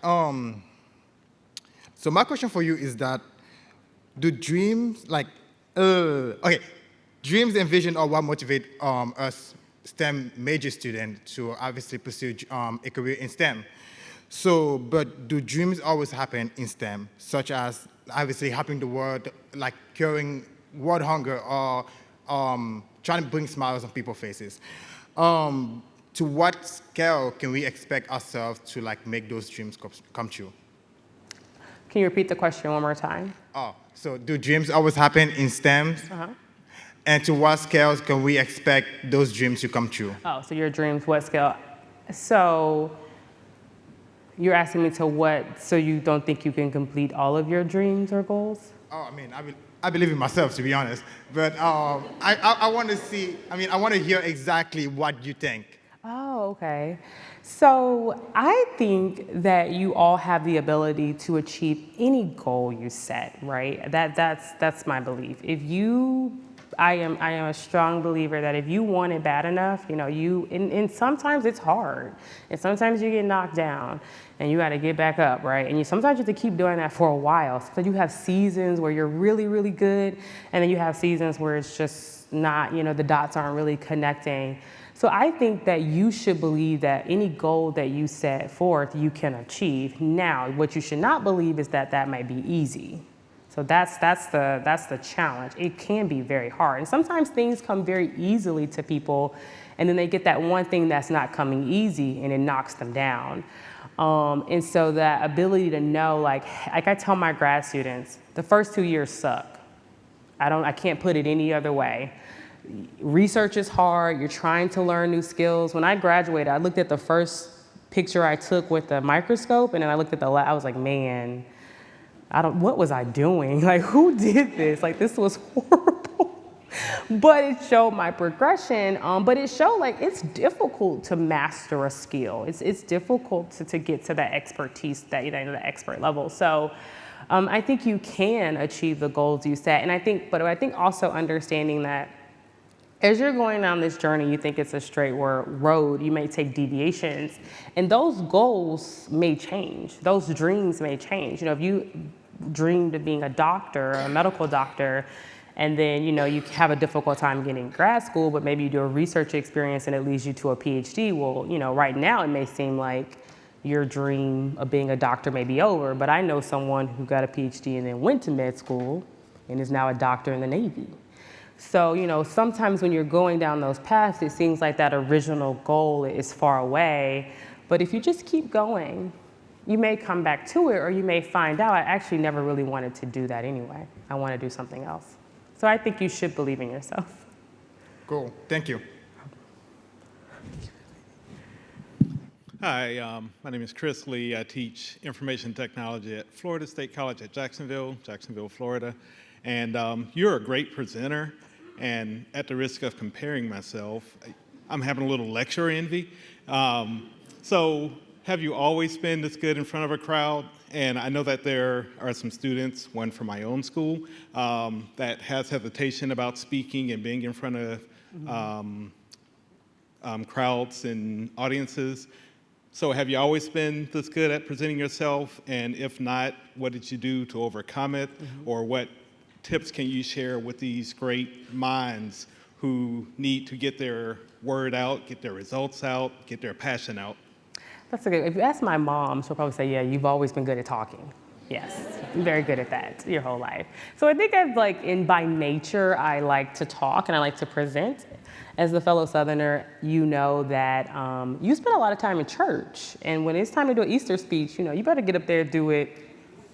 So my question for you is that, do dreams dreams and vision are what motivate us STEM major students to obviously pursue a career in STEM. So, but do dreams always happen in STEM, such as obviously helping the world, like curing world hunger, or trying to bring smiles on people's faces? To what scale can we expect ourselves to make those dreams come true? Can you repeat the question one more time? So do dreams always happen in STEM? Uh-huh. And to what scales can we expect those dreams to come true? So your dreams, what scale? So you're asking me to what, so you don't think you can complete all of your dreams or goals? I believe in myself, to be honest. But I want to see, I want to hear exactly what you think. Oh, okay. So I think that you all have the ability to achieve any goal you set, right? That's my belief. If you I am a strong believer that if you want it bad enough, you know, and sometimes it's hard, and sometimes you get knocked down, and you got to get back up, right? And sometimes you have to keep doing that for a while. So you have seasons where you're really, really good, and then you have seasons where it's just not, you know, the dots aren't really connecting. So I think that you should believe that any goal that you set forth, you can achieve. Now, what you should not believe is that that might be easy. So that's the challenge. It can be very hard. And sometimes things come very easily to people, and then they get that one thing that's not coming easy, and it knocks them down. And so that ability to know, like I tell my grad students, the first 2 years suck. I can't put it any other way. Research is hard. You're trying to learn new skills. When I graduated, I looked at the first picture I took with the microscope, and then I looked at the lab. I was like, man, what was I doing? Like, who did this? Like, this was horrible. But it showed my progression. But it showed, like, it's difficult to master a skill. It's difficult to get to that expertise, that, you know, the expert level. So I think you can achieve the goals you set. And I think also understanding that as you're going down this journey, you think it's a straight road, you may take deviations, and those goals may change. Those dreams may change. You know, if you dreamed of being a doctor, a medical doctor, and then, you know, you have a difficult time getting grad school, but maybe you do a research experience and it leads you to a PhD. Well, you know, right now it may seem like your dream of being a doctor may be over, but I know someone who got a PhD and then went to med school and is now a doctor in the Navy. So, you know, sometimes when you're going down those paths, it seems like that original goal is far away. But if you just keep going, you may come back to it, or you may find out, I actually never really wanted to do that anyway. I want to do something else. So I think you should believe in yourself. Cool. Thank you. Hi, my name is Chris Lee. I teach information technology at Florida State College at Jacksonville, Florida. And you're a great presenter. And at the risk of comparing myself, I'm having a little lecture envy. So have you always been this good in front of a crowd? And I know that there are some students, one from my own school, that has hesitation about speaking and being in front of crowds and audiences. So have you always been this good at presenting yourself? And if not, what did you do to overcome it? Or what tips can you share with these great minds who need to get their word out, get their results out, get their passion out? That's okay. If you ask my mom, she'll probably say, yeah, you've always been good at talking. Yes, I'm very good at that your whole life. So I think by nature, I like to talk and I like to present. As a fellow Southerner, you know that you spend a lot of time in church. And when it's time to do an Easter speech, you know, you better get up there and do it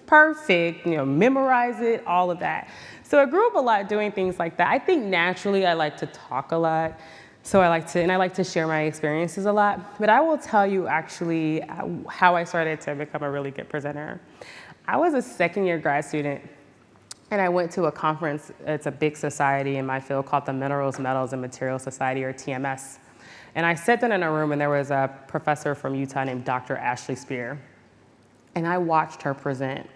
perfect, you know, memorize it, all of that. So I grew up a lot doing things like that. I think naturally I like to talk a lot. So I like to share my experiences a lot. But I will tell you actually how I started to become a really good presenter. I was a second-year grad student, and I went to a conference. It's a big society in my field called the Minerals, Metals, and Materials Society, or TMS. And I sat down in a room, and there was a professor from Utah named Dr. Ashley Spear. And I watched her present.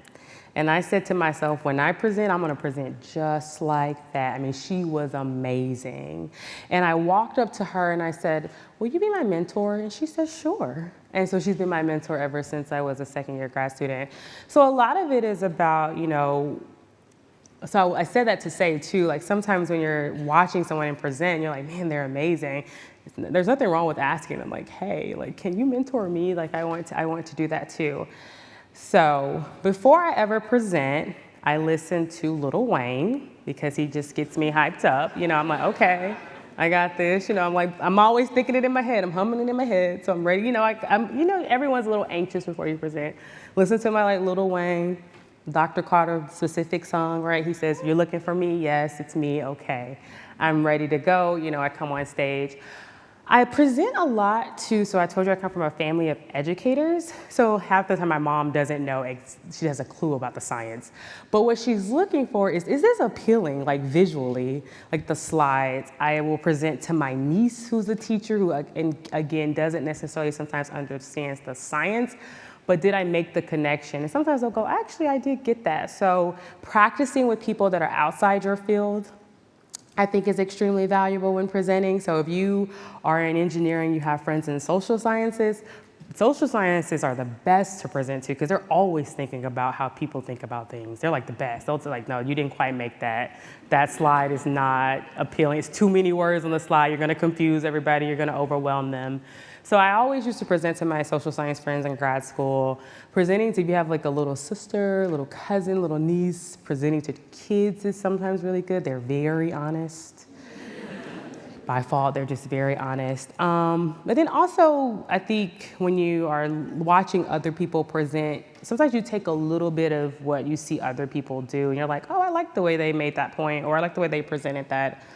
And I said to myself, when I present, I'm gonna present just like that. I mean, she was amazing. And I walked up to her and I said, will you be my mentor? And she said, sure. And so she's been my mentor ever since I was a second-year grad student. So a lot of it is about, you know, so I said that to say too, like sometimes when you're watching someone present, you're like, man, they're amazing. There's nothing wrong with asking them, like, hey, like, can you mentor me? Like, I want to do that too. So before I ever present, I listen to Lil Wayne because he just gets me hyped up. You know, I'm like, okay, I got this. You know, I'm always thinking it in my head. I'm humming it in my head, so I'm ready. You know, everyone's a little anxious before you present. Listen to my Lil Wayne, Dr. Carter specific song, right? He says, you're looking for me? Yes, it's me. Okay, I'm ready to go. You know, I come on stage. I present a lot too, so I told you I come from a family of educators. So half the time my mom doesn't know, she has a clue about the science. But what she's looking for is this appealing, like visually, like the slides? I will present to my niece who's a teacher who, again, doesn't necessarily sometimes understands the science, but did I make the connection? And sometimes they'll go, actually, I did get that. So practicing with people that are outside your field, I think is extremely valuable when presenting. So if you are in engineering, you have friends in social sciences are the best to present to because they're always thinking about how people think about things. They're like the best. They'll say like, no, you didn't quite make that. That slide is not appealing. It's too many words on the slide. You're gonna confuse everybody. You're gonna overwhelm them. So I always used to present to my social science friends in grad school. Presenting to, if you have like a little sister, little cousin, little niece, presenting to kids is sometimes really good. They're very honest. By fault, they're just very honest. But then also, I think when you are watching other people present, sometimes you take a little bit of what you see other people do, and you're like, oh, I like the way they made that point, or I like the way they presented that,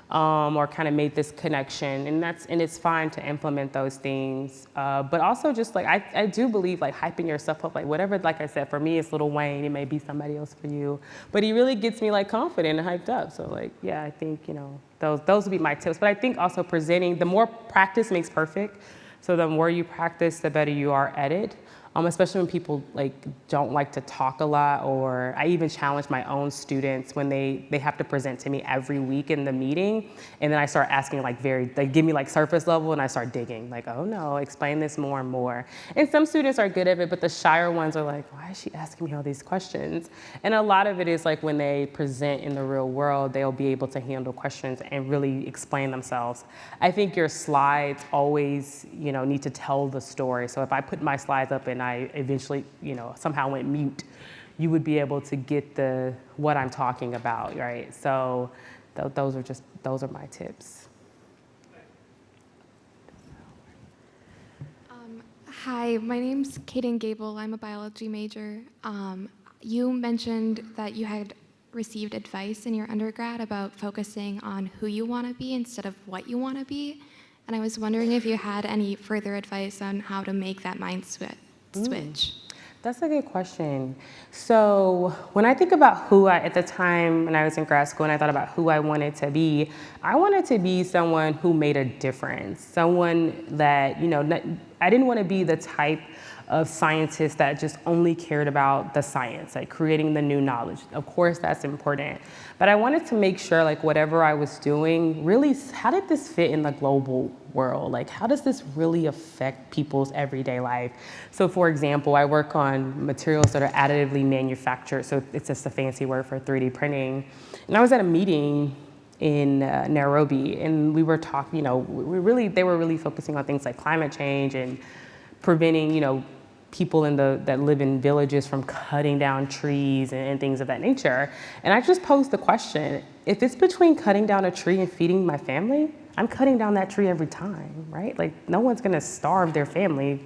or kind of made this connection, and it's fine to implement those things. But also just like, I do believe like hyping yourself up, like whatever, like I said, for me it's Lil Wayne, it may be somebody else for you, but he really gets me like confident and hyped up. So like, yeah, I think, those would be my tips. But I think also presenting, the more practice makes perfect. So the more you practice, the better you are at it. Especially when people like don't like to talk a lot, or I even challenge my own students when they have to present to me every week in the meeting, and then I start asking like they give me like surface level, and I start digging like, oh no, explain this more and more. And some students are good at it, but the shyer ones are like, why is she asking me all these questions? And a lot of it is like when they present in the real world, they'll be able to handle questions and really explain themselves. I think your slides always, need to tell the story. So if I put my slides up and I eventually, somehow went mute, you would be able to get what I'm talking about, right? So those are my tips. Hi, my name's Kaden Gable. I'm a biology major. You mentioned that you had received advice in your undergrad about focusing on who you want to be instead of what you want to be. And I was wondering if you had any further advice on how to make that mind switch. That's a good question. So when I think about at the time when I was in grad school and I thought about who I wanted to be, I wanted to be someone who made a difference. Someone that, I didn't want to be the type of scientist that just only cared about the science, like creating the new knowledge. Of course, that's important. But I wanted to make sure like whatever I was doing, really, how did this fit in the global world? Like, how does this really affect people's everyday life? So for example, I work on materials that are additively manufactured. So it's just a fancy word for 3D printing. And I was at a meeting in Nairobi, and we were talking, they were really focusing on things like climate change and preventing, people that live in villages from cutting down trees and things of that nature. And I just posed the question, if it's between cutting down a tree and feeding my family, I'm cutting down that tree every time, right? Like no one's gonna starve their family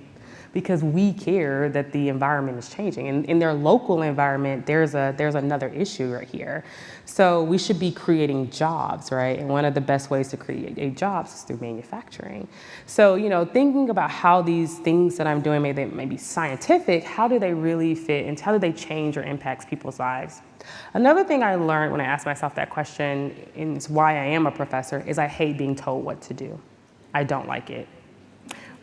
because we care that the environment is changing. And in their local environment, there's another issue right here. So we should be creating jobs, right? And one of the best ways to create jobs is through manufacturing. So, thinking about how these things that I'm doing, they may be scientific, how do they really fit and how do they change or impact people's lives? Another thing I learned when I asked myself that question, and it's why I am a professor, is I hate being told what to do. I don't like it.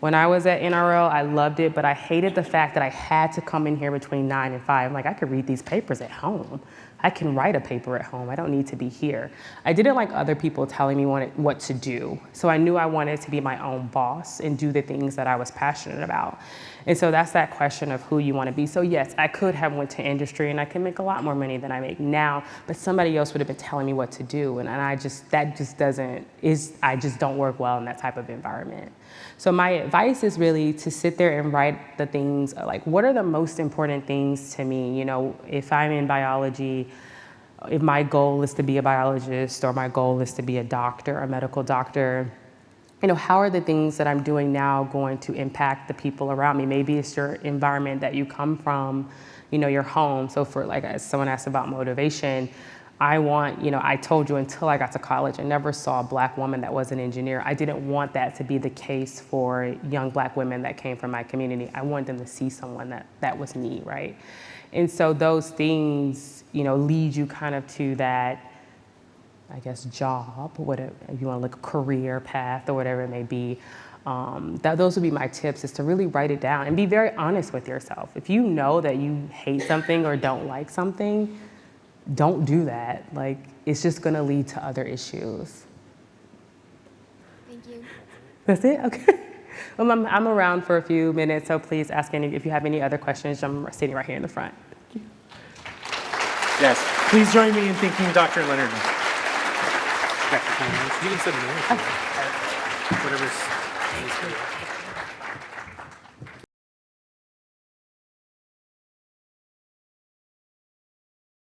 When I was at NRL, I loved it, but I hated the fact that I had to come in here between 9 and 5. I'm like, I could read these papers at home. I can write a paper at home. I don't need to be here. I didn't like other people telling me what to do. So I knew I wanted to be my own boss and do the things that I was passionate about. And so that's that question of who you want to be. So yes, I could have went to industry and I could make a lot more money than I make now, but somebody else would have been telling me what to do. And I just don't work well in that type of environment. So my advice is really to sit there and write the things, like what are the most important things to me? If I'm in biology, if my goal is to be a biologist or my goal is to be a doctor, a medical doctor, how are the things that I'm doing now going to impact the people around me? Maybe it's your environment that you come from, your home. So for as someone asked about motivation, I told you until I got to college, I never saw a Black woman that was an engineer. I didn't want that to be the case for young Black women that came from my community. I wanted them to see someone that was me, right? And so those things, lead you kind of to that, I guess, job, whatever, if you want to look, career path or whatever it may be. Those would be my tips, is to really write it down and be very honest with yourself. If you know that you hate something or don't like something, don't do that. Like, it's just gonna lead to other issues. Thank you. That's it? Okay. Well, I'm around for a few minutes, so please ask if you have any other questions. I'm sitting right here in the front. Yes, please join me in thanking Dr. Leonard. You can sit in there. Whatever's.